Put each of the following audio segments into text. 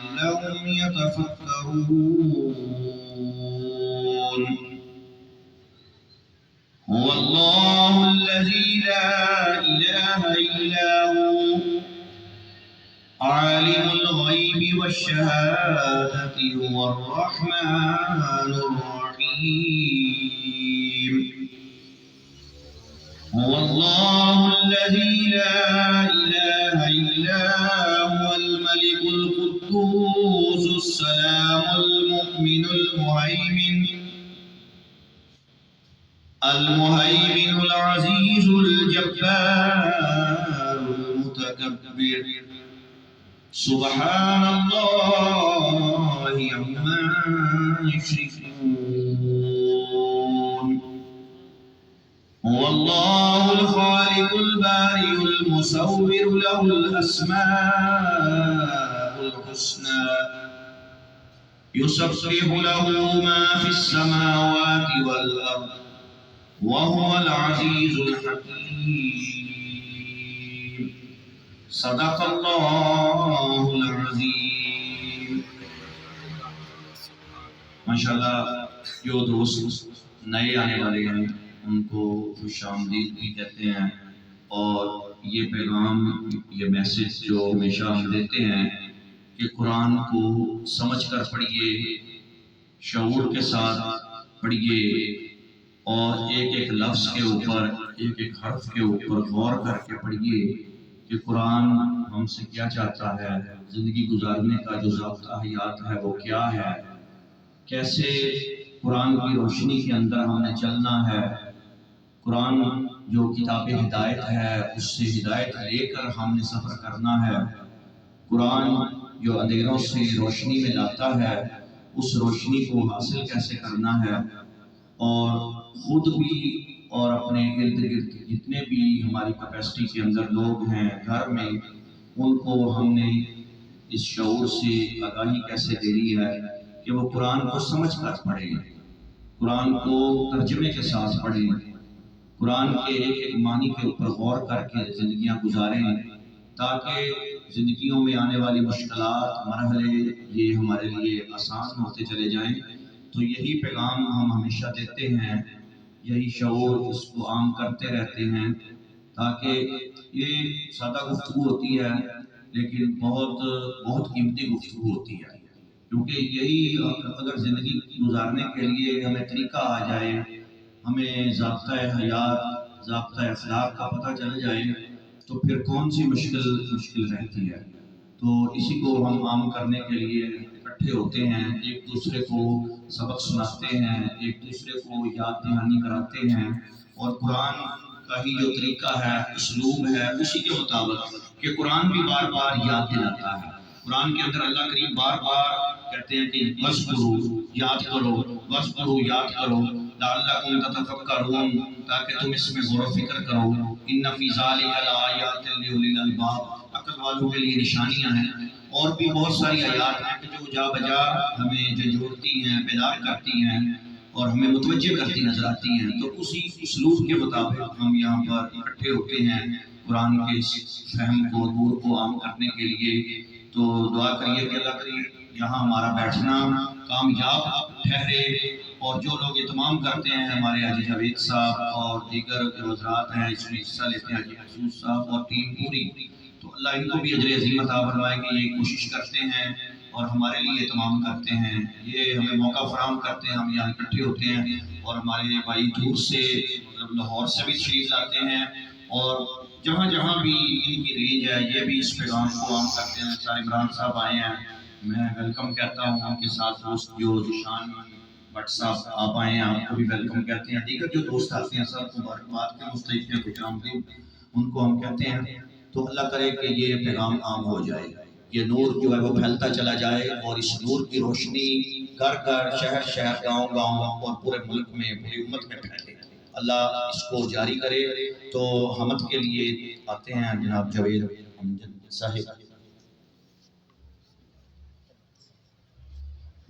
لعلهم يتفكرون. هو الله الذي لا إله إلا هو عالم الغيب والشهادة هو الرحمن الرحيم. هو الله الذي لا إله إلا هو الملك القدوس السلام المؤمن المهيمن العزيز الجبار المتكبر. سبحان الله عما يشركون. هو الله الخالق البارئ المصور له الأسماء الحسنى يسبح له ما في السماوات والأرض وهو العزيز الحكيم. صدق الله العظیم. ماشاءاللہ جو دوست نئے آنے والے ہیں ان کو خوش آمدید بھی کہتے ہیں، اور یہ پیغام، یہ میسج جو ہمیشہ ہم دیتے ہیں کہ قرآن کو سمجھ کر پڑھیے، شعور کے ساتھ پڑھیے، اور ایک ایک لفظ کے اوپر، ایک ایک حرف کے اوپر غور کر کے پڑھیے کہ قرآن ہم سے کیا چاہتا ہے، زندگی گزارنے کا جو ضابطہ حیات ہے وہ کیا ہے، کیسے قرآن کی روشنی کے اندر ہم نے چلنا ہے، قرآن جو کتاب ہدایت ہے اس سے ہدایت لے کر ہم نے سفر کرنا ہے، قرآن جو اندھیروں سے روشنی میں لاتا ہے اس روشنی کو حاصل کیسے کرنا ہے، اور خود بھی اور اپنے ارد گرد جتنے بھی ہماری کیپیسٹی کے اندر لوگ ہیں گھر میں، ان کو ہم نے اس شعور سے آگاہی کیسے دینی ہے کہ وہ قرآن کو سمجھ کر پڑھیں، قرآن کو ترجمے کے ساتھ پڑھیں، قرآن کے ایک ایک معنی کے اوپر غور کر کے زندگیاں گزاریں، تاکہ زندگیوں میں آنے والی مشکلات، مرحلے یہ ہمارے لیے آسان ہوتے چلے جائیں۔ تو یہی پیغام ہم ہمیشہ دیتے ہیں، یہی شعور اس کو عام کرتے رہتے ہیں، تاکہ یہ سادہ گفتگو ہوتی ہے لیکن بہت قیمتی گفتگو ہوتی ہے، کیونکہ یہی اگر زندگی گزارنے کے لیے ہمیں طریقہ آ جائے، ہمیں ضابطۂ حیات، ضابطۂ اخلاق کا پتہ چل جائے، تو پھر کون سی مشکل رہتی ہے۔ تو اسی کو ہم عام کرنے کے لیے اکٹھے ہوتے ہیں، ایک دوسرے کو سبق سناتے ہیں، ایک دوسرے کو یاد دہانی کراتے ہیں، اور قرآن کا ہی جو طریقہ ہے، اسلوب ہے، اسی کے مطابق کہ قرآن بھی بار بار یاد دلاتا ہے۔ قرآن کے اندر اللہ کریم بار بار کہتے ہیں کہ وَاذْکُرُوا، یاد کرو، وَاذْکُرُوا، یاد کرو، لَعَلَّکُمْ تَتَفَکَّرُونَ، تاکہ تم اس میں غور و فکر کرو، اِنَّ فِی ذَلِکَ لَآیَاتٍ لِأُولِی الْأَلْبَابِ، عقل والوں کے لیے نشانیاں ہیں۔ اور بھی بہت ساری آیات ہیں کہ جو جا بجا ہمیں جھنجھوڑتی ہیں، بیدار کرتی ہیں اور ہمیں متوجہ کرتی نظر آتی ہیں۔ تو اسی اسلوب کے مطابق ہم یہاں پر اکٹھے ہوتے ہیں قرآن کے اس فہم کو، نور کو عام کرنے کے لیے۔ تو دعا کریے کہ اللہ کریم یہاں ہمارا بیٹھنا کامیاب ٹھہرے، اور جو لوگ اہتمام کرتے ہیں، ہمارے حاجی جاوید صاحب اور دیگر جو حضرات ہیں اس میں حصہ لیتے ہیں، حاجی محسوس صاحب اور ٹیم پوری، تو اللہ ان کو بھی اجر عظیم عطا فرمائے کہ یہ کوشش کرتے ہیں اور ہمارے لیے اہتمام کرتے ہیں، یہ ہمیں موقع فراہم کرتے ہیں، ہم یہاں اکٹھے ہوتے ہیں، اور ہمارے بھائی دور سے مطلب لاہور سے بھی تشریف لاتے ہیں، اور جہاں جہاں بھی ان کی رینج ہے یہ بھی اس پیغام کو عام کرتے ہیں۔ سر عمران صاحب آئے ہیں، میں ویلکم کہتا ہوں، ان کے ساتھ دوست جو ذیشان بٹ صاحب آپ آئے ہیں، آپ کو بھی ویلکم کہتے ہیں، دیگر جو دوست آتے ہیں سب مبارکباد کے مستحق ہیں، خوش آمدید ان کو ہم کہتے ہیں۔ تو اللہ کرے کہ یہ پیغام عام ہو جائے، یہ نور جو ہے وہ پھیلتا چلا جائے، اور اس نور کی روشنی گھر گھر، شہر شہر، گاؤں گاؤں اور پورے ملک میں، پوری امت میں پھیلے، اللہ اس کو جاری کرے۔ تو حمد کے لیے آتے ہیں جناب جاوید امجد صاحب،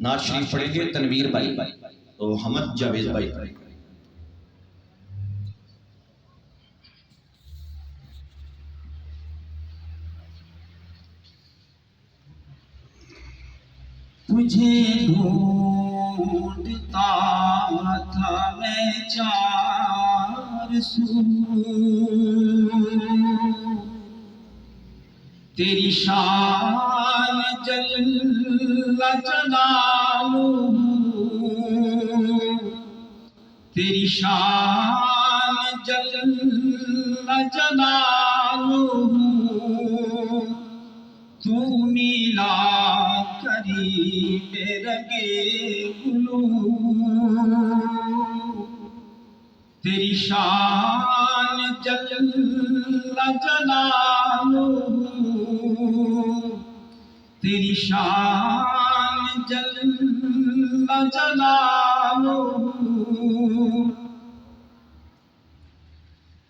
نعت شریف پڑھیں گے تنویر بھائی، تو حمد جاوید بھائی پڑھیں گے۔ تجھے ڈھونڈتا تھا میں چار سو، تیری شان جل جلالہ، تیری شان جل جلالہ، تو میلا قریب رگے گلو، تیری شان جل جلالہ، تیری شان جل جلالہ،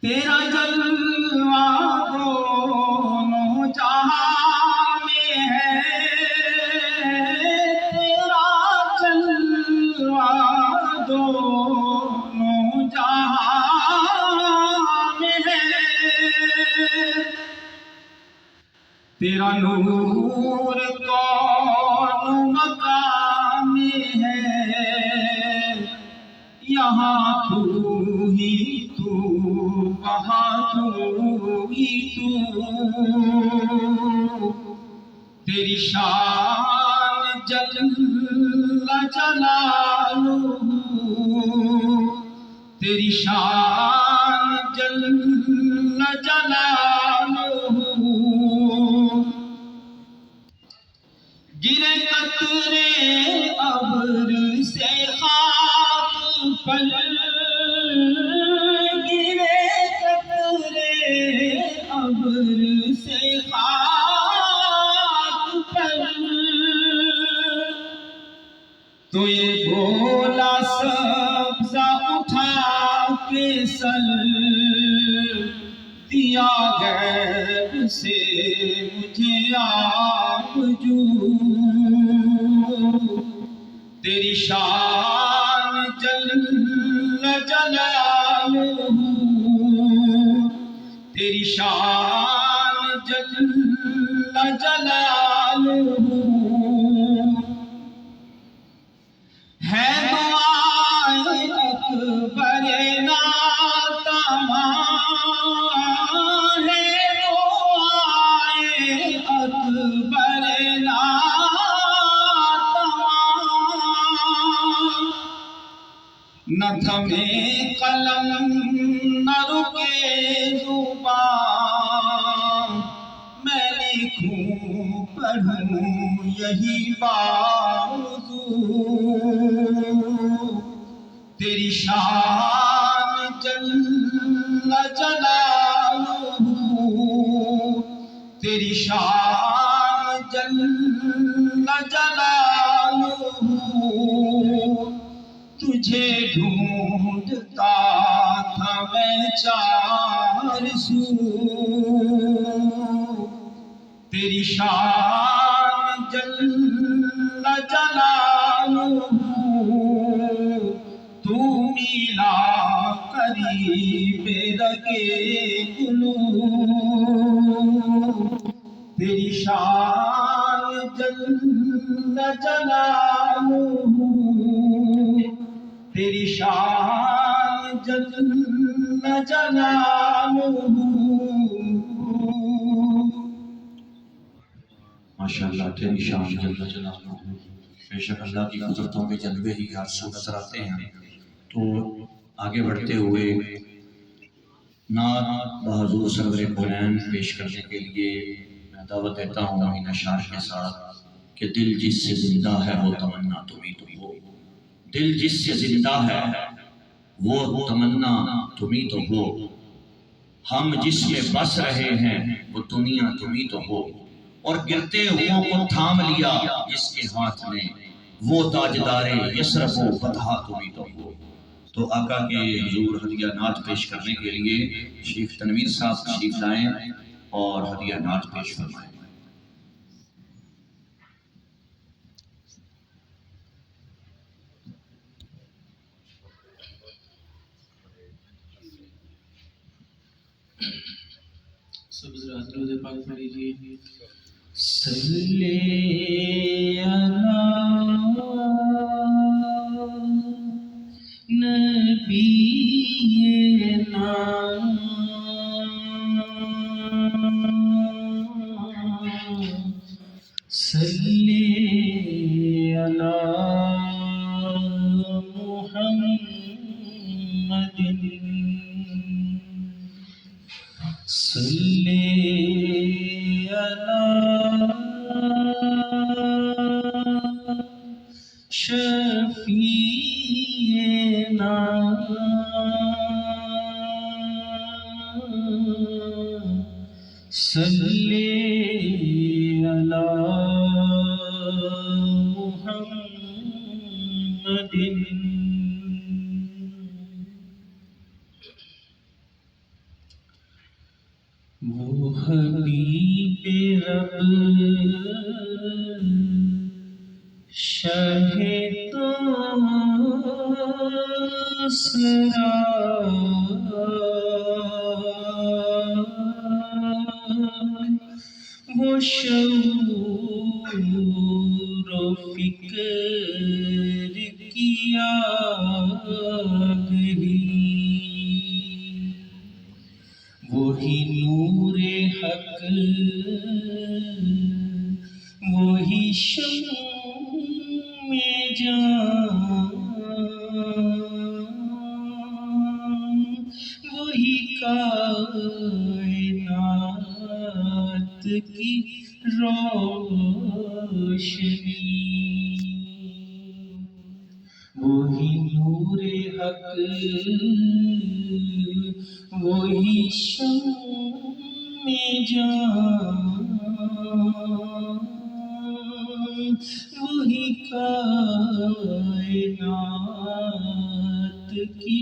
تیرا جلوہ دونوں جہاں میں ہے، تیرا جلوہ دونوں جہاں میں ہے، تیرا نور کون مقام میں ہے، یہاں تو ہی تو، وہاں تو ہی تو، تیری شان جل جلالہ، تیری شان جل جلالہ، گرے قطرے ابر سے خاک پر، گرے قطرے ابر سے خاک پر، تو یہ بولا سبزہ اٹھا کے سر، دیا غیب سے مجھے آپ جو، تیری شان جل جلالہ، تیری شان جل جلالہ، ہے دعائے اکبر ناتمام، ہے دعائے اکبر ناتمام، نہ تھمے قلم نہ رکے زبان، میں لکھوں پڑھوں یہی بارزو، تیری شان جل جلالہ، تیری شان جل جلالہ، تجھے ڈھونڈتا تھا میں چار سو، تیری شان جل جلالہ، تو میلا قریب رگے گلو، تیری شان جل جلالہ، تیری شان جل جلالہ۔ ماشاءاللہ تیری شان جل جلالہ، بے شک اللہ کی قدرتوں کے جلوے ہی ہر سو نظر آتے ہیں۔ تو آگے بڑھتے ہوئے نعت بحضور سرور کونین پیش کرنے کے لیے میں دعوت دیتا ہوں ان اشعار کے ساتھ کہ دل جس سے زندہ ہے وہ تمنا تمہیں تو ہو، دل جس سے زندہ ہے وہ تمنا تمہیں تو ہو، ہم جس میں بس رہے ہیں وہ دنیا تمہیں تو ہو، اور گرتے ہوں کو تھام لیا جس کے ہاتھ میں وہ تاجدار یسرف و فتح تمہیں تو ہو۔ تو آقا کے حضور ہدیہ نعت پیش کرنے کے لیے شیخ تنویر صاحب تشریف لائیں اور ہدیہ نعت پیش فرمائیں۔ سب ذرا درود پاک پڑھ لیجیے۔ صلی علی صلی علی محمد صلی علی شفیعنا صلی علی محمد وہ حبیب رب شاہ تو سرا وہ شعور و فکر کیا گئی وہی نور حق وہی شمع جان وہی کائنات کی روشنی وہی نور حق وہی شمع جان وہی کائنات کی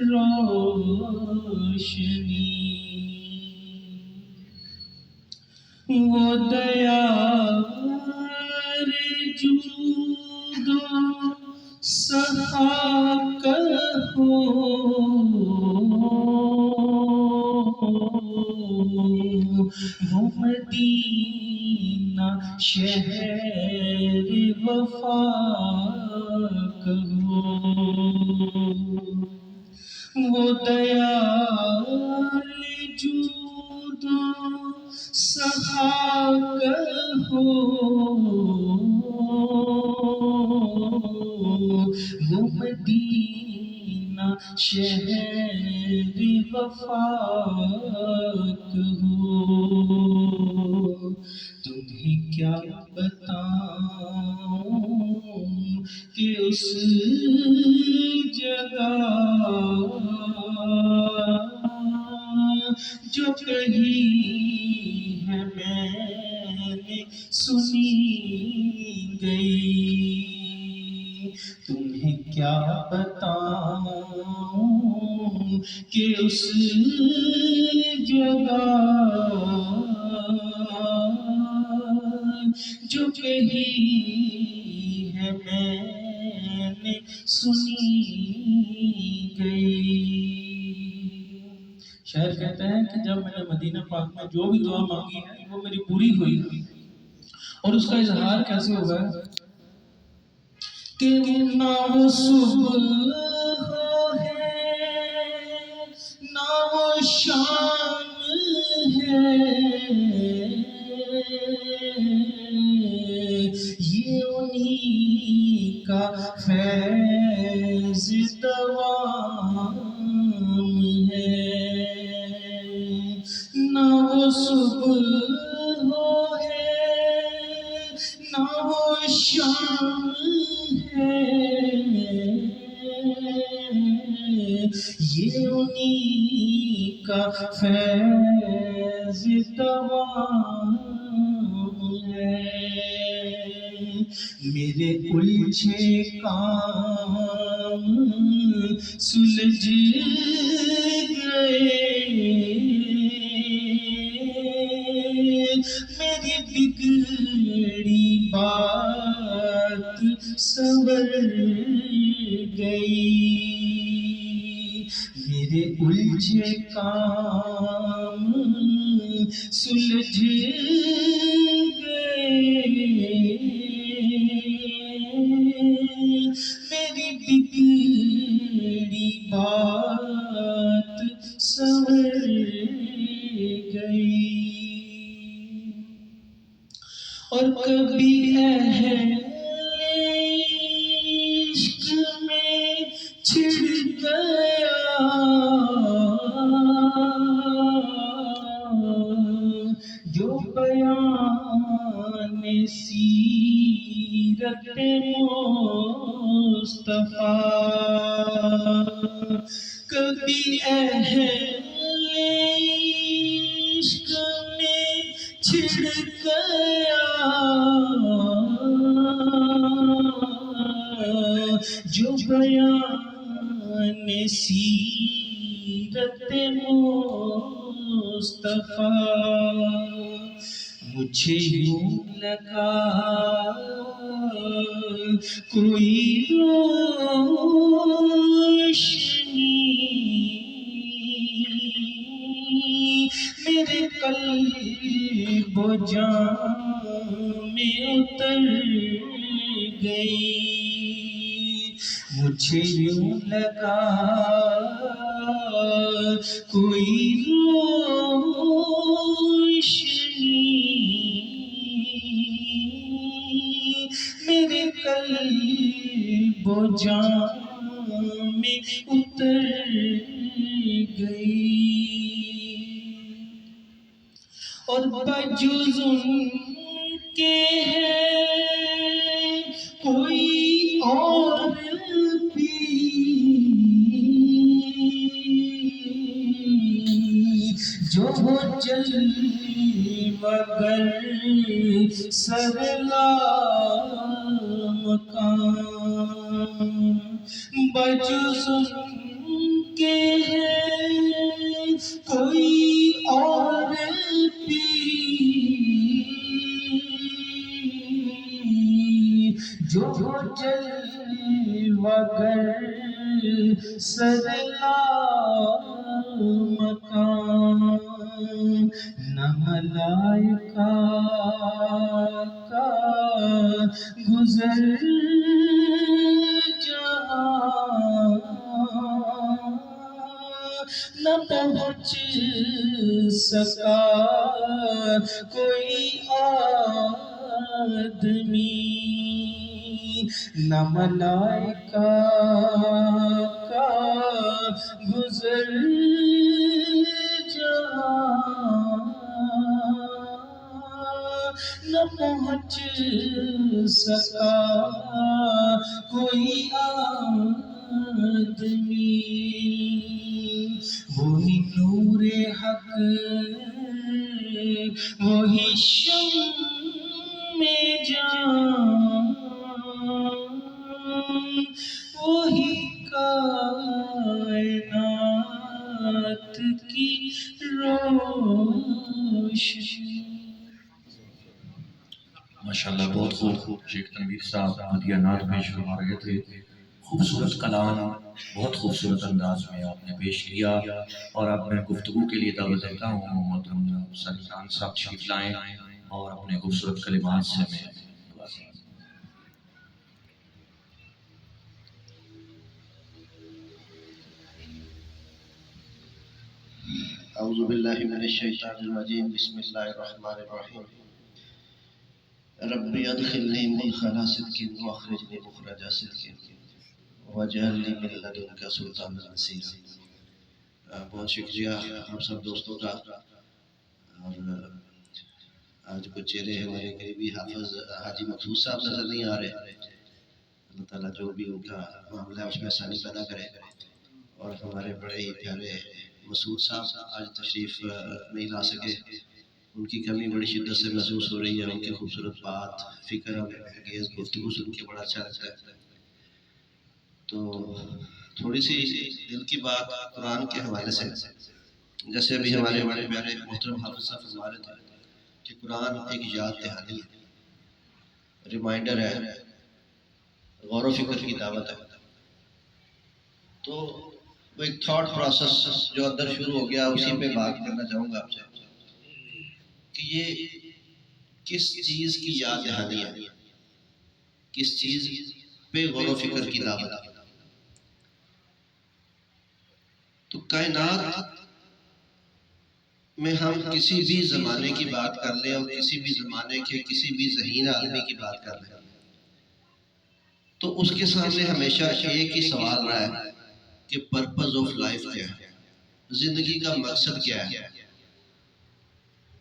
روشنی وہ دیار جود و سخا کہو وہ مدینہ شہر وفا کہو وہ دیار جود و سخا کہو وہ مدینہ شہر وفا کہو تمہیں کیا بتاؤں کہ اس جگہ جو کہی ہے میں نے سنی گئی تمہیں کیا بتاؤں کہ اس جگہ جو کہی ہے میں نے سنی گئی شاعر کہتا ہے کہ جب میں نے مدینہ پاک میں جو بھی دعا مانگی ہے وہ میری پوری ہوئی اور اس کا اظہار کیسے ہوگا کہ نہ وہ صبح ہے نہ وہ شام ہے یہ انہی کا فیض دوام ہے نہ وہ صبح ہے نہ وہ شام ہے یہ انہی کا فیض دوام ہے میرے الجھے کام سلجھ گئے میری بگڑی بات سنور گئی میرے الجھے کام سلجھ گئے میری بگڑی بات سنور گئی اور کبھی اہل عشق میں چھڑ گیا جو بیان سیرت مصطفیٰ کبھی اہل عشق میں چھڑ گیا جو بیان سیرت مصطفیٰ مجھے یوں لگا کوئی روشنی میرے قلب و جان میں اتر گئی مجھے یوں لگا کوئی روشنی میرے قلب و جان میں اتر گئی اور بجز ان کے ہے کوئی اور بھی جو مگر سرلا مکان بجز ان کے ہے کوئی اور بھی جو وگر سرلا مکان نہ ملائکہ کا گزر جہاں نہ پہنچ سکا کوئی آدمی نہ ملائکہ کا گزر جہاں نہ پہنچ سکا کوئی آدمی وہی نور حق وہی شمع جان وہی کائنات کی روشنی ماشاءاللہ بہت خوب شیخ تنویر صاحب مدیہ نعت پیش فرما رہے تھے خوبصورت کلام بہت خوبصورت انداز میں آپ نے پیش کیا اور اب میں گفتگو کے لیے دعوت دیتا ہوں محترم سلیمان صاحب تشریف لائیں اور اپنے خوبصورت کلمات سے میں اعوذ باللہ من الشیطان الرجیم بسم اللہ الرحمن الرحیم ربی ادخلنی مدخل صدق واخرجنی مخرج صدق واجعل لی من لدنک سلطانا نصیرا بہت شکریہ آپ سب دوستوں کا اور آج کچھ چہرے ہمارے قریبی حافظ حاجی مقصود صاحب نظر نہیں آ رہے اللہ تعالیٰ جو بھی ان کا معاملہ ہے اس میں آسانی پیدا کرے اور ہمارے بڑے ہی پیارے مسعود صاحب آج تشریف نہیں لا سکے ان کی کمی بڑی شدت سے محسوس ہو رہی ہے ان کی خوبصورت بات فکر اور انگیز گفتگو سن کے بڑا اچھا لگتا ہے تو تھوڑی سی دل کی بات قرآن کے حوالے سے جیسے ابھی ہمارے بڑے پیارے محترم حافظ صاحب فرما رہے تھے کہ قرآن ایک یاد دہانی ہے ریمائنڈر ہے غور و فکر کی دعوت ہے تو وہ ایک تھاٹ پروسیس جو اندر شروع ہو گیا اسی پہ بات کرنا چاہوں گا آپ سے کہ یہ کس چیز کی یاد دہانی ہے کس چیز پہ غور و فکر کی دعوت ہے تو کائنات میں ہم کسی بھی زمانے کی بات کر لیں اور کسی بھی زمانے کے کسی بھی ذہین عالمی کی بات کر لیں تو اس کے سامنے ہمیشہ ایک ہی سوال رہا ہے کہ پرپز آف لائف کیا ہے، زندگی کا مقصد کیا ہے،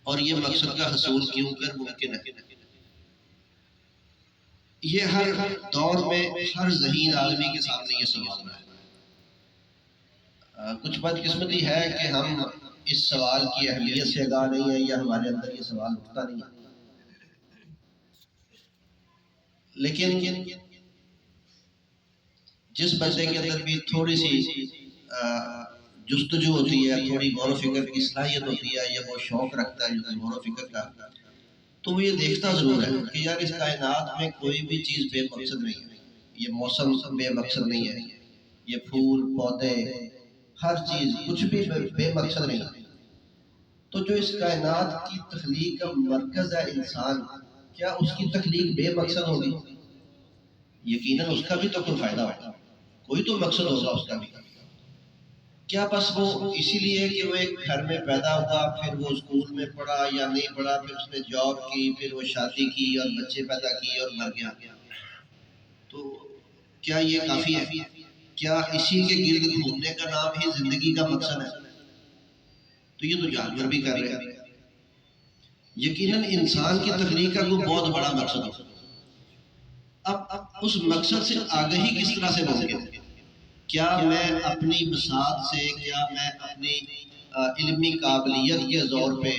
اور یہ مقصد کا حصول کیوں کر ممکن ہے۔ یہ ہر دور میں ہر ذہین عالمی کے سامنے یہ سوال رہا ہے۔ کچھ بدقسمتی ہے کہ ہم اس سوال کی اہمیت سے آگاہ نہیں ہے، یا ہمارے اندر یہ سوال اٹھتا نہیں ہے، لیکن جس بندے کے اندر بھی تھوڑی سی جستجو ہوتی ہے، تھوڑی غور و فکر کی صلاحیت ہوتی ہے، یا وہ شوق رکھتا ہے جو غور و فکر کا، تو وہ یہ دیکھتا ضرور ہے کہ یار اس کائنات میں کوئی بھی چیز بے مقصد نہیں ہے، یہ موسم بے مقصد نہیں ہے، یہ پھول پودے ہر چیز کچھ بھی بے مقصد نہیں ہے۔ تو جو اس کائنات کی تخلیق کا مرکز ہے انسان، کیا اس کی تخلیق بے مقصد ہوگی؟ یقیناً اس کا بھی تو کوئی فائدہ ہوگا، کوئی تو مقصد ہوگا اس کا بھی۔ کیا بس وہ اسی لیے کہ وہ ایک گھر میں پیدا ہوا، پھر وہ اسکول میں پڑھا یا نہیں پڑھا، پھر اس نے جاب کی، پھر وہ شادی کی اور بچے پیدا کی اور مر گیا، تو کیا یہ کافی ہے؟ کیا اسی کے گرد گھومنے کا نام ہی زندگی کا مقصد ہے؟ تو یہ تو جانور بھی کر رہے ہیں۔ یقیناً انسان کی تخلیق کا کوئی بہت بڑا مقصد ہے۔ اب اس مقصد سے آگہی کس طرح سے ممکن ہے؟ کیا میں اپنی بساط سے، کیا میں اپنی علمی قابلیت کے زور پہ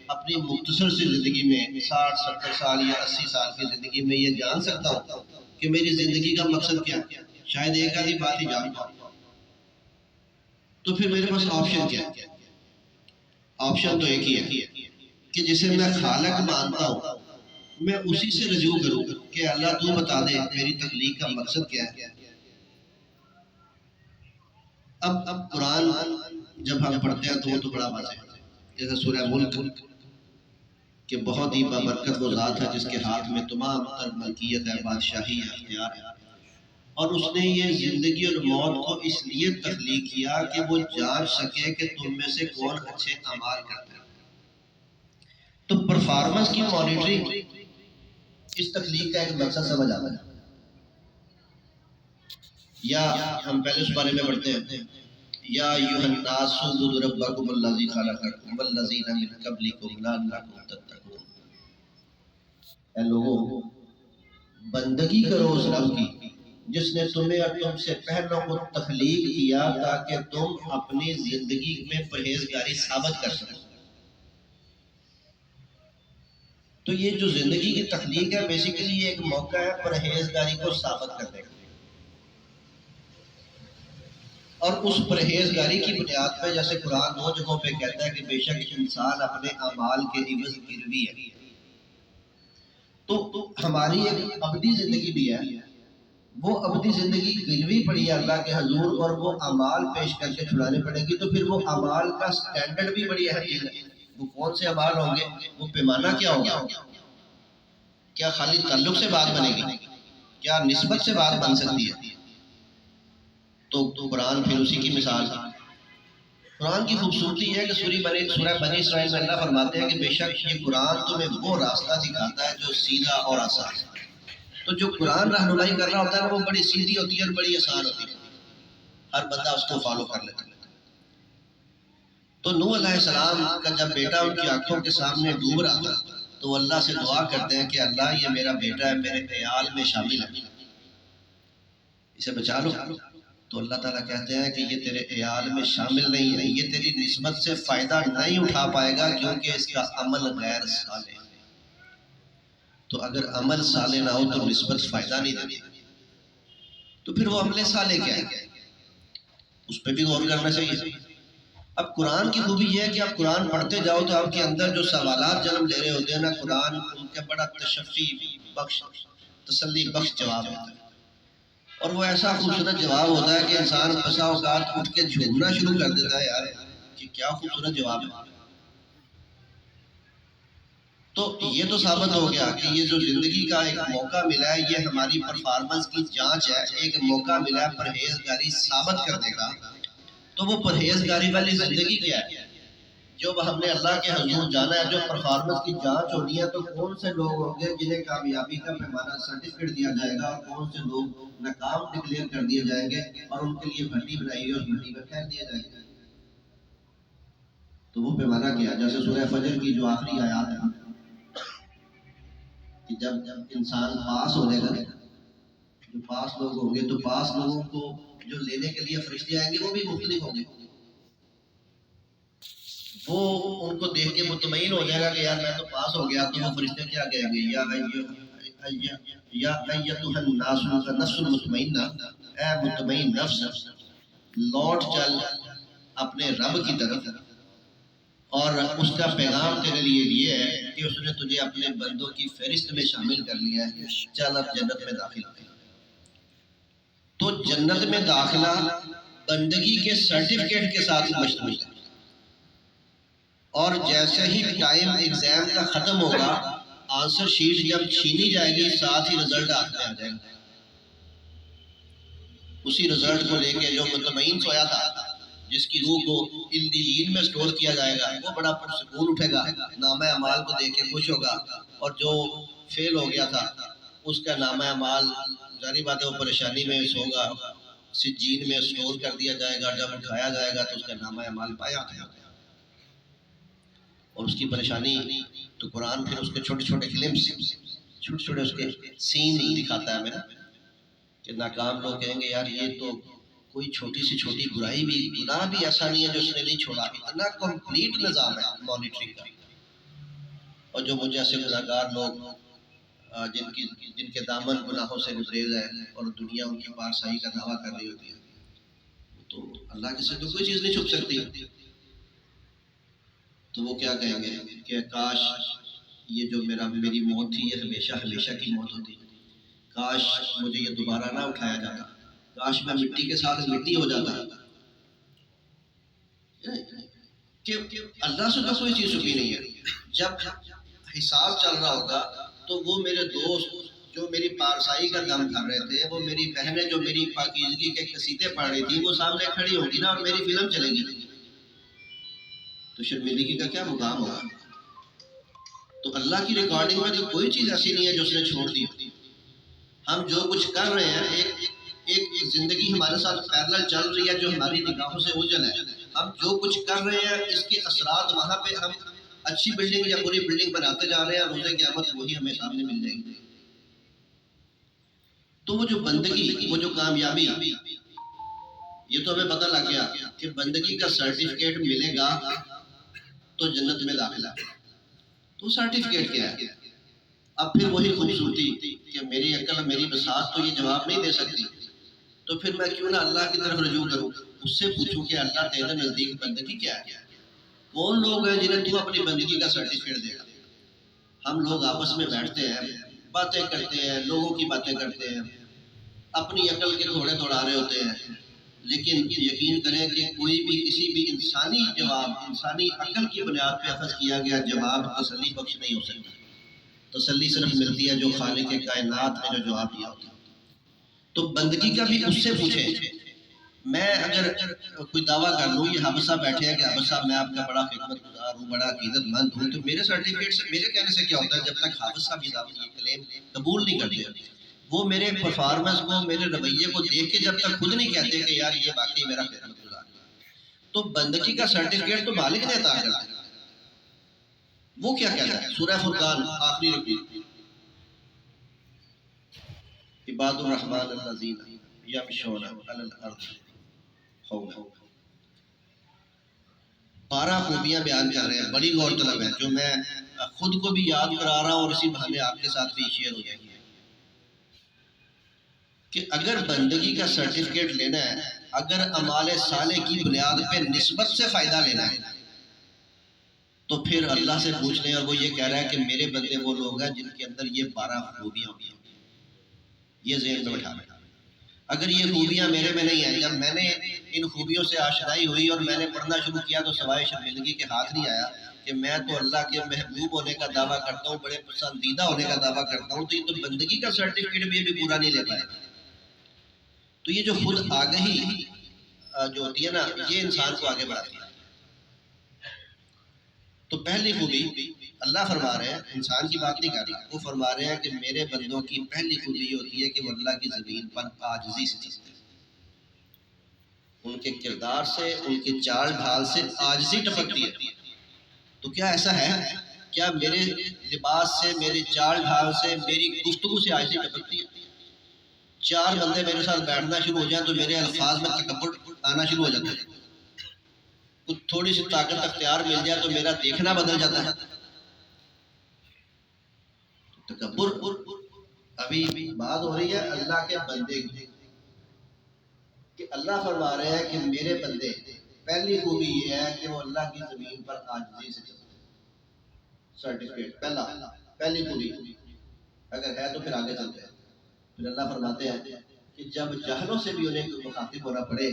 اپنی مختصر سی زندگی میں 60-70 سال یا 80 سال کی زندگی میں یہ جان سکتا ہوں کہ میری زندگی کا مقصد کیا ہے؟ شاید ایک آدھی بات ہی جانتا ہوں۔ تو پھر میرے پاس آپشن کیا ہے؟ آپشن تو ایک ہی ہے کہ جسے میں خالق مانتا ہوں میں اسی سے رجوع کروں کہ اللہ تو بتا دے میری تخلیق کا مقصد کیا ہے۔ اب قرآن جب ہم پڑھتے ہیں تو وہ تو بڑا واضح ہے، جیسے سورہ ملک کہ بہت ہی بابرکت وہ ذات ہے جس کے ہاتھ میں تمام تر ملکیت ہے، بادشاہی ہے، اختیار ہے، اور اس نے یہ زندگی اور موت کو اس لیے تخلیق کیا کہ وہ جان سکے کہ تم میں سے کون اچھے اعمال کرتے ہیں۔ تو پرفارمنس کی مانیٹرنگ اس تخلیق کا ایک مقصد سمجھ آتا ہے۔ یا ہم پہلے اس بارے میں پڑھتے ہیں، یا ایھا الناس اعبدوا ربکم الذی خلقکم والذین من قبلکم لعلکم تتقون۔ اے لوگوں، بندگی کرو اس رب کی جس نے تمہیں اور تم سے پہلوں کو تخلیق کیا تاکہ تم اپنی زندگی میں پرہیزگاری ثابت کر سکو۔ تو یہ جو زندگی کی تخلیق ہے بیسیکلی یہ ایک موقع ہے پرہیزگاری کو ثابت کرنے کا، اور اس پرہیزگاری کی بنیاد پہ جیسے قرآن 2 جگہوں پہ کہتا ہے کہ بے شک انسان اپنے اعمال کے عوض گروی ہے۔ تو ہماری ایک ابدی زندگی بھی ہے، وہ ابدی زندگی گروی پڑی ہے اللہ کے حضور، اور وہ اعمال پیش کر کے چھڑانے پڑے گی۔ تو پھر وہ اعمال کا سٹینڈرڈ بھی بڑی اہم چیز ہے، وہ کون سے اعمال ہوں گے، وہ پیمانہ کیا ہوگا؟ کیا خالی تعلق سے بات بنے گی؟ کیا نسبت سے بات بن سکتی ہے؟ تو قرآن پھر اسی کی مثال ہے۔ قرآن کی خوبصورتی ہے کہ سورہ بنی اسرائیل میں اللہ فرماتے ہیں کہ بے شک یہ قرآن تمہیں وہ راستہ دکھاتا ہے جو سیدھا اور آسان ہے۔ تو جو قرآن رہنمائی کر رہا ہوتا ہے وہ بڑی سیدھی ہوتی ہے اور بڑی آسان ہوتی ہے، ہر بندہ اس کو فالو کر لیتا ہے۔ تو نوح علیہ السلام کا جب بیٹا ان کی آنکھوں کے سامنے ڈوب رہا تھا تو اللہ سے دعا کرتے ہیں کہ اللہ یہ میرا بیٹا ہے، میرے عیال میں شامل ہے، اسے بچا لو۔ تو اللہ تعالیٰ کہتے ہیں کہ یہ تیرے عیال میں شامل نہیں ہے، یہ تیری نسبت سے فائدہ نہیں اٹھا پائے گا کیونکہ اس کا عمل غیر صالح ہے۔ تو اگر عمل صالح نہ ہو تو نسبت فائدہ نہیں دیتی، تو پھر وہ عمل صالح کیا ہے، اس پہ بھی غور کرنا چاہیے۔ اب قرآن کی خوبی یہ ہے کہ آپ قرآن پڑھتے جاؤ تو آپ کے اندر جو سوالات جنم لے رہے ہوتے ہیں نا، قرآن ان کے بڑا تشفی بخش، تسلی بخش جواب ہوتا ہے، اور وہ ایسا خوبصورت جواب ہوتا ہے کہ انسان بسا اوقات اٹھ کے جھومنا شروع کر دیتا ہے، یار کہ کیا خوبصورت جواب ہے۔ تو یہ تو ثابت ہو گیا کہ یہ جو زندگی کا ایک موقع ملا ہے یہ ہماری پرفارمنس کی جانچ ہے، ایک موقع ملا ہے پرہیزگاری ثابت کرنے کا۔ تو وہ پرہیزگاری والی زندگی کیا ہے؟ جب ہم نے اللہ کے حضور جانا ہے، جو پرفارمنس کی جانچ ہونی ہے، تو کون سے لوگ ہوں گے جنہیں کامیابی کا پیمانہ سرٹیفکیٹ دیا جائے گا، اور کون سے لوگ ناکام ڈکلیئر کر دیے جائیں گے اور ان کے لیے بھٹی بنائی گئی اور بھٹی میں پھینک دیا جائے گا۔ تو وہ پیمانہ کیا؟ جیسے سورہ فجر کی جو آخری آیات ہے کہ جب انسان پاس ہو جائے گا، جو پاس لوگ ہوں گے، تو پاس لوگوں کو جو لینے کے لیے فرشتے آئیں گے وہ بھی مختلف ہوں گے۔ وہ ان کو دیکھ کے مطمئن ہو جائے گا کہ یار میں تو پاس ہو گیا، تو وہ فرشتے کیا کہیں گے؟ یا ایتھا النفس المطمئنہ، اے مطمئن نفس، لوٹ چل اپنے رب کی طرف، اور اس کا پیغام تیرے لیے یہ ہے کہ اس نے تجھے اپنے بندوں کی فہرست میں شامل کر لیا ہے، چل اب جنت میں داخل ہو۔ تو جنت میں داخلہ بندگی کے سرٹیفکیٹ کے ساتھ مشتمل ہے، اور جیسے ہی ٹائم ایگزام کا ختم ہوگا، آنسر شیٹ جب چھینی جائے گی، ساتھ ہی رزلٹ ہاتھ میں آ جائے گا۔ اسی رزلٹ کو لے کے جو مطمئن سویا تھا، جس کی روح کو الدیین میں سٹور کیا جائے گا، وہ بڑا پرسکون اٹھے گا، نامہ اعمال کو دیکھ کے خوش ہوگا، اور جو فیل ہو گیا تھا اس کا نامہ اعمال ظاہری بات ہے وہ پریشانی میں ہوگا، سجین میں سٹور کر دیا جائے گا، جب اٹھایا جائے گا تو اس کا نامہ اعمال پایا جائے گا، اور اس کی پریشانی تو قرآن پھر اس کے چھوٹے چھوٹے گلمپس، چھوٹے چھوٹے اس کے سین دکھاتا ہے ہمیں، کہ ناکام لوگ کہیں گے یار یہ تو کوئی چھوٹی سی چھوٹی برائی بھی، گناہ بھی ایسا نہیں ہے جو اس نے نہیں چھوڑا، اتنا کمپلیٹ نظام ہے مانیٹرنگ کا، اور جو مجھے ایسے گناہگار لوگ جن کے دامن گناہوں سے گزریز ہے اور دنیا ان کی پارسائی کا دعویٰ کر رہی ہوتی ہے، تو اللہ کے سے تو کوئی چیز نہیں چھپ سکتی، تو وہ کیا کہیں گے کہ کاش یہ جو میری موت تھی یہ ہمیشہ ہمیشہ کی موت ہوتی، کاش مجھے یہ دوبارہ نہ اٹھایا جاتا، کاش میں مٹی کے ساتھ مٹی ہو جاتا، کہ اللہ سے تو کوئی چیز چھپی نہیں ہے۔ جب حساب چل رہا ہوگا تو وہ میرے دوست جو میری پارسائی کا دم کر رہے تھے، وہ میری بہنیں جو میری پاکیزگی کے قصیدے پڑھ رہی تھی، وہ سامنے کھڑی ہوگی نا، اور میری فلم چلے گی، تو شرمندگی کا کیا مقام ہوگا؟ تو اللہ کی ریکارڈنگ میں تو کوئی چیز ایسی نہیں ہے جو اس نے چھوڑ دی ہوتی۔ ہم جو کچھ کر رہے ہیں، ایک زندگی ہمارے ساتھ پیرلل چل رہی ہے جو ہماری نگاہوں سے اوجھل ہے، ہم جو کچھ کر رہے ہیں اس کے اثرات وہاں پہ ہم اچھی بلڈنگ یا بری بلڈنگ بناتے جا رہے ہیں، روز قیامت وہی ہمیں سامنے مل جائے گی۔ تو وہ جو بندگی، وہ جو کامیابی، یہ تو ہمیں پتہ لگ گیا کہ بندگی کا سرٹیفکیٹ ملے گا تو جنت میں داخلہ، تو سرٹیفکیٹ کیا ہے؟ اب پھر وہی خوبصورتی کہ میری عقل میری بساط تو یہ جواب نہیں دے سکتی، تو پھر میں کیوں نہ اللہ کی طرف رجوع کروں، اس سے پوچھوں کہ اللہ تیرے نزدیک بندگی کیا ہے؟ کون لوگ ہیں جنہیں تو اپنی بندگی کا سرٹیفکیٹ دے گا؟ ہم لوگ آپس میں بیٹھتے ہیں، باتیں کرتے ہیں، لوگوں کی باتیں کرتے ہیں، اپنی عقل کے گھوڑے دوڑا رہے ہوتے ہیں، لیکن یقین کریں کہ کوئی بھی کسی بھی انسانی جواب، انسانی عقل کی بنیاد پہ اخذ کیا گیا جواب تسلی بخش نہیں ہو سکتا۔ تسلی صرف ملتی ہے جو خالق کائنات نے جو جواب دیا ہوتا ہے۔ تو بندگی کا بھی اس سے پوچھیں۔ میں اگر کوئی دعویٰ کر لوں، یہ حافظ صاحب بیٹھے ہیں کہ حافظ صاحب میں آپ کا بڑا خدمت گزار ہوں، بڑا عقیدت مند ہوں، تو میرے سرٹیفکیٹ سے، میرے کہنے سے کیا ہوتا ہے؟ جب تک حافظ صاحب یہ کلیم قبول نہیں کرتے، وہ میرے پرفارمنس کو، میرے رویے کو دیکھ کے جب تک خود نہیں کہتے کہ یار یہ واقعی میرا خدمت گزار ہے، تو بندگی کا سرٹیفکیٹ تو مالک نے عطا کرتا ہے۔ وہ کیا کہتا ہے؟ سورہ فرقان آخری رکوع، عباد الرحمن الذین یمشون علی الارض ہونا، 12 خوبیاں بیان کر رہے ہیں، بڑی غور طلب ہے، جو میں خود کو بھی یاد کرا رہا ہوں اور اسی بہانے آپ کے ساتھ بھی شیئر ہو جائے گی، کہ اگر بندگی کا سرٹیفکیٹ لینا ہے، اگر اعمال صالح کی بنیاد پہ نسبت سے فائدہ لینا ہے، تو پھر اللہ سے پوچھ لیں، اور وہ یہ کہہ رہا ہے کہ میرے بندے وہ لوگ ہیں جن کے اندر یہ 12 خوبیاں ہوتی ہیں، یہ ذہن میں بٹھا لیں۔ اگر یہ خوبیاں میرے میں نہیں ہیں، جب میں نے ان خوبیوں سے آشنائی ہوئی اور میں نے پڑھنا شروع کیا تو سوائے شرمندگی کے ہاتھ نہیں آیا کہ میں تو اللہ کے محبوب ہونے کا دعویٰ کرتا ہوں، بڑے پسندیدہ ہونے کا دعویٰ کرتا ہوں، تو یہ تو بندگی کا سرٹیفکیٹ بھی ابھی پورا نہیں لے پائے۔ تو یہ جو خود آگہی جو ہوتی ہے نا، یہ انسان کو آگے بڑھاتی ہے۔ تو پہلی خوبی اللہ فرما رہے ہیں، انسان کی بات نہیں کر رہا، وہ فرما رہے ہیں کہ میرے بندوں کی پہلی خوبی یہ ہوتی ہے کہ وہ اللہ کی زمین پر عاجزی سے چلتے ہیں، ان کے کردار سے، ان کے چال ڈھال سے عاجزی ٹپکتی ہے۔ تو کیا ایسا ہے؟ کیا میرے لباس سے، میرے چال ڈھال سے، میری گفتگو سے عاجزی ٹپکتی ہے؟ چار بندے میرے ساتھ بیٹھنا شروع ہو جائیں تو میرے الفاظ میں تکبر آنا شروع ہو جاتا ہے، کچھ تھوڑی سی طاقت اختیار مل جائے تو میرا دیکھنا بدل جاتا ہے۔ تکبر، ابھی بات ہو رہی ہے اللہ کے بندے کی، کہ اللہ فرما رہے ہیں کہ میرے بندے پہلی خوبی یہ ہے کہ وہ اللہ کی زمین پر عاجزی سے چلتے ہیں۔ سرٹیفکیٹ پہلی خوبی اگر ہے تو پھر آگے چلتے ہیں۔ پھر اللہ فرماتے ہیں کہ جب جہلوں سے بھی انہیں مخاطب ہونا پڑے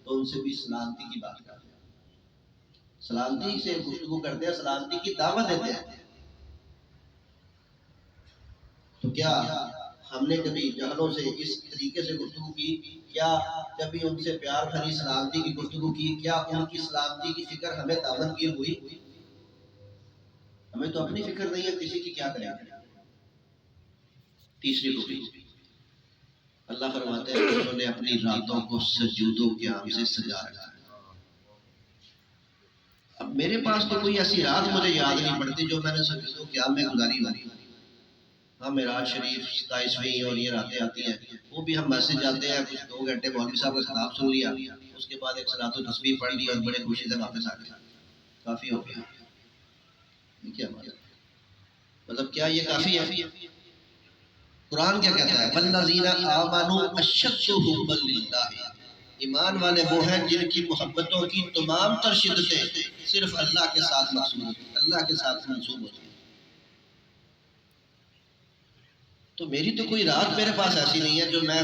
تو ان سے بھی سلامتی کی بات کرتے ہیں، سلامتی سے گفتگو کرتے ہیں، سلامتی کی دعوت دیتے ہیں۔ تو کیا ہم نے کبھی جہلوں سے اس طریقے سے گفتگو کی؟ کیا کبھی ان سے پیار بھری سلامتی کی گفتگو کی؟ کیا ان کی سلامتی کی فکر ہمیں دامن گیر ہوئی؟ ہمیں تو اپنی فکر نہیں ہے، کسی کی کیا کریں گے۔ تیسری خوبی اللہ فرماتے ہیں کہ انہوں نے اپنی راتوں کو سجود و قیام سے سجا رکھا ہے۔ اب میرے پاس تو کوئی ایسی رات مجھے یاد نہیں پڑتی جو میں نے سجود و قیام میں گزاری ہوئی۔ ہاں، معراج شریف 27ویں اور یہ راتیں آتی ہیں، وہ بھی ہم مسجد جاتے ہیں، کچھ 2 گھنٹے مولوی صاحب کا خطاب سن لیا، اس کے بعد ایک صلاۃ و تسبیح پڑھ لی اور بڑے خوشی سے واپس آ گیا، کافی ہو گیا۔ یہ کیا مطلب کیا یہ کافی ہے؟ قرآن کیا کہتا ہے؟ والذین آمنوا اشد حبا للہ، ایمان والے وہ ہیں جن کی محبتوں کی تمام تر شدتیں صرف اللہ کے ساتھ مقصود ہوتی ہیں، اللہ کے ساتھ منسوب ہوتی ہیں۔ تو میری تو کوئی رات میرے پاس ایسی نہیں ہے جو میں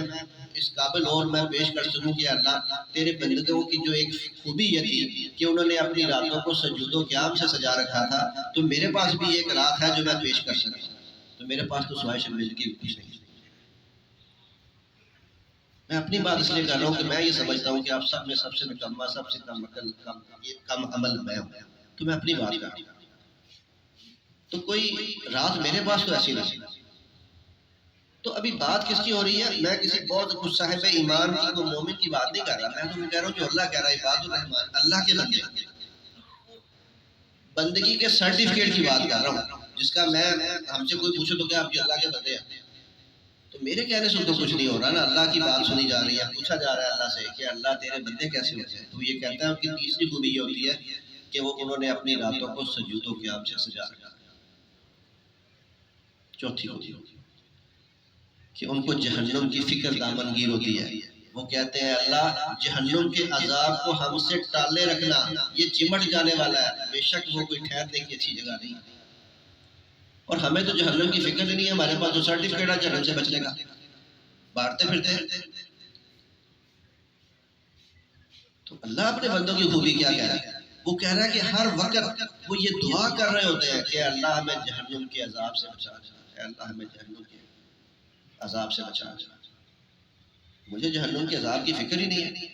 اس قابل اور میں پیش کر سکوں کہ اللہ تیرے بندوں کی جو ایک خوبی یہ تھی کہ انہوں نے اپنی راتوں کو سجود و قیام سے سجا رکھا تھا، تو میرے پاس بھی ایک رات ہے جو میں پیش کر سکوں۔ تو میرے پاس تو سوائے شرمندگی کچھ نہیں۔ میں اپنی بات اس لیے کر رہا ہوں کہ میں یہ سمجھتا ہوں کہ آپ سب میں سب سے نکما، سب سے کم عقل، کم عمل میں ہوں، تو میں اپنی بات کر رہا ہوں۔ تو کوئی رات میرے پاس تو ایسی نہیں۔ تو ابھی بات کس کی ہو رہی ہے؟ میں کسی بہت کچھ صاحب ایمان کی، کوئی مومن کی بات نہیں کر رہا، میں تو کہہ رہا ہوں جو اللہ کہہ رہا ہے، عباد الرحمان، اللہ کے بندے، بندگی کے سرٹیفکیٹ کی بات کر رہا ہوں، جس کا میں ہم سے کوئی پوچھے تو کیا آپ جو اللہ کے بندے ہیں؟ تو میرے کہنے سے تو کچھ نہیں ہو رہا نا، اللہ کی بات سنی جا رہی ہے، پوچھا جا رہا ہے اللہ سے کہ اللہ تیرے بندے کیسے ہوتے ہیں؟ تو یہ کہتا ہے کہ تیسری خوبی یہ ہوتی ہے کہ وہ انہوں نے اپنی راتوں کو سجود و قیام سے سجا رکھا۔ چوتھی خوبی کہ ان کو جہنم کی فکر دامن گیر ہوتی ہے، وہ کہتے ہیں اللہ جہنم کے عذاب کو ہم سے ٹالے رکھنا، یہ چمٹ جانے والا ہے، بے شک وہ کوئی ٹھہرنے کی اچھی جگہ نہیں۔ اور ہمیں تو جہنم کی فکر نہیں ہے، ہمارے پاس تو سرٹیفکیٹ ہے جہنم سے بچنے کا، بانٹتے پھرتے ہیں۔ تو اللہ اپنے بندوں کی خوبی کیا کہہ رہا ہے؟ وہ کہہ رہا ہے کہ ہر وقت وہ یہ دعا کر رہے ہوتے ہیں کہ اللہ ہمیں جہنم کے عذاب سے بچا، اے اللہ ہمیں جہنم کے عذاب سے بچا۔ مجھے جہنم کے عذاب کی فکر ہی نہیں ہے،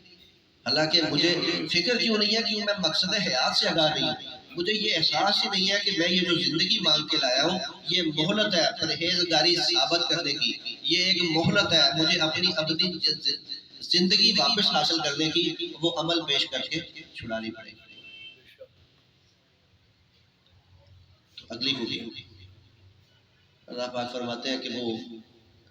حالانکہ مجھے فکر کیوں نہیں ہے کہ میں مقصد حیات سے آگاہ نہیں ہوں، مجھے یہ احساس ہی نہیں ہے کہ میں یہ جو زندگی مانگ کے لایا ہوں یہ مہلت ہے پرہیزگاری ثابت کرنے کی، یہ ایک مہلت ہے مجھے اپنی ابدی زندگی واپس حاصل کرنے کی، وہ عمل پیش کر کے چھڑانی پڑے گی۔ تو اگلی خوبی اللہ پاک فرماتے ہیں کہ وہ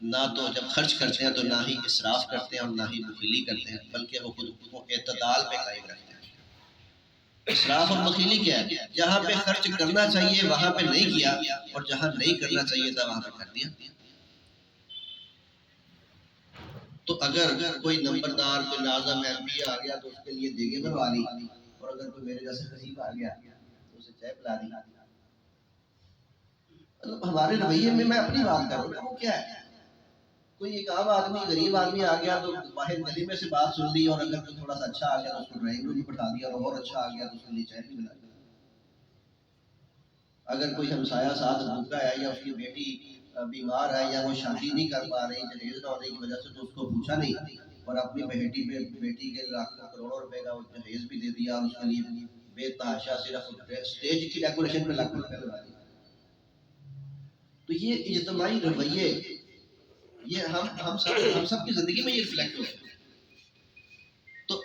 نہ تو جب خرچ کرتے ہیں تو نہ ہی اسراف کرتے ہیں اور نہ ہی بخیلی کرتے ہیں، بلکہ وہ خود کو اعتدال پہ قائم رکھتے ہیں۔ اسراف اور بخیلی کیا ہے؟ جہاں پہ خرچ کرنا چاہیے وہاں پہ نہیں کیا، اور جہاں نہیں کرنا چاہیے تھا وہاں پہ کر دیا۔ تو اگر کوئی نمبردار، کوئی ناظم ایم پی آ گیا تو اس کے لیے دیگیں بنوا لی، اور اگر کوئی میرے جیسے قریب آ گیا تو اسے چائے پلا دی۔ ہمارے رویے میں اپنی بات کر رہا ہوں، وہ کیا ہے؟ کوئی ایک عام آدمی، غریب آدمی آ گیا تو باہر گلی میں سے بات سن لی، اور اگر کوئی تھوڑا سا اچھا آ گیا تو اس کو ڈرائنگ روم میں بٹھا دیا، اور اچھا آ گیا تو اس کے لیے چائے بھی بنا دی۔ اگر کوئی ہمسایہ ساتھ بھوکا ہے یا اس کی بیٹی بیمار ہے یا وہ شادی نہیں کر پا رہی جہیز نہ ہونے کی وجہ سے، تو اس کو پوچھا نہیں، اور اپنی بیٹی کے لاکھوں کروڑوں روپے کا جہیز بھی دے دیا، اور اس کے لیے بے تحاشا صرف اسٹیج کی ڈیکوریشن پہ لاکھوں روپے لگا دیا. تو یہ اجتماعی رویے یہ ہم سب کی زندگی میں یہ ریفلیکٹ ہوئے. تو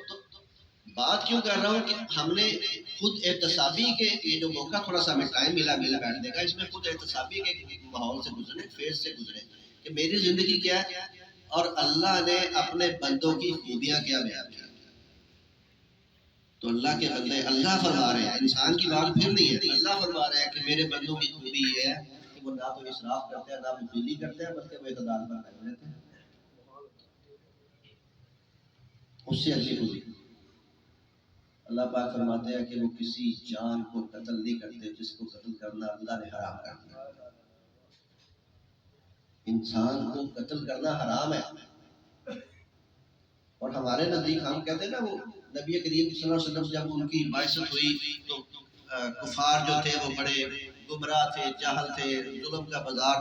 بات کیوں کر رہا ہوں کہ ہم نے خود احتسابی کے یہ جو موقع تھوڑا سا ہمیں ٹائم ملا بیٹھنے کا، اس میں خود احتسابی کے ماحول سے گزرے، فیز سے گزرے کہ میری زندگی کیا ہے اور اللہ نے اپنے بندوں کی خوبیاں کیا بیان کی. تو اللہ کے بندے اللہ فرما رہے ہیں، انسان کی بات پھر نہیں ہے، اللہ فرما رہے ہیں کہ میرے بندوں کی خوبی یہ ہے کہ وہ نہ تو اسراف کرتے ہیں نہ بزدلی کرتے ہیں، بلکہ وہ اعتدال پر قائم رہتے ہیں. اس سے اگلی خوبی اللہ پاک فرماتے ہیں کہ وہ کسی جان کو قتل نہیں کرتے جس کو قتل کرنا اللہ نے حرام کر دیا. انسان کو قتل کرنا حرام ہے. اور ہمارے نزدیک ہم کہتے ہیں نا، وہ نبی کریم صلی اللہ علیہ وسلم جب ان کی بعثت ہوئی تو کفار جو تھے وہ بڑے گمراہ تھے، جاہل تھے، ظلم کا بازار